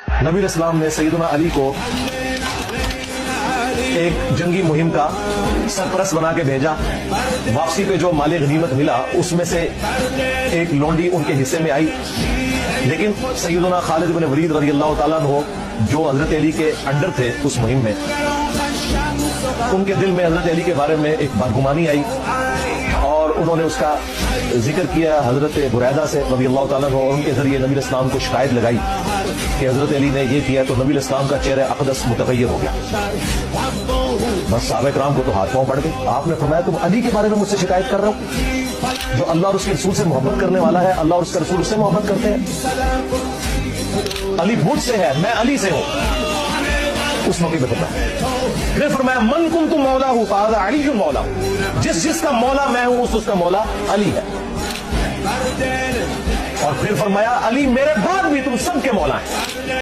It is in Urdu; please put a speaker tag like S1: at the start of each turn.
S1: نبی علیہ السلام نے سیدنا علی کو ایک جنگی مہم کا سرپرست بنا کے بھیجا. واپسی پہ جو مال غنیمت ملا اس میں سے ایک لونڈی ان کے حصے میں آئی, لیکن سیدنا خالد بن ولید رضی اللہ تعالیٰ عنہ جو حضرت علی کے انڈر تھے اس مہم میں, ان کے دل میں حضرت علی کے بارے میں ایک بدگمانی آئی اور انہوں نے اس کا ذکر کیا حضرت بریدہ سے رضی اللہ تعالیٰ عنہ, اور ان کے ذریعے نبی علیہ السلام کو شکایت لگائی کہ حضرت علی نے یہ کیا. تو نبی علیہ السلام کا چہرہ اقدس متغیر ہو گیا. بس صحابہ کرام کو تو ہاتھ پاؤں پڑ گئے. آپ نے فرمایا تم علی کے بارے میں مجھ سے شکایت کر رہے ہو جو اللہ اور اس کے رسول سے محبت کرنے والا ہے, اللہ اور اس کے رسول اس سے محبت کرتے ہیں. علی مجھ سے ہے, میں علی سے ہوں. اس موقع پہ پتا پھر فرمایا من کنت مولا ہوں فہذا علی مولا ہوں, جس کا مولا میں ہوں اس کا مولا علی ہے. اور پھر فرمایا علی میرے بعد بھی تم سب کے مولا ہیں.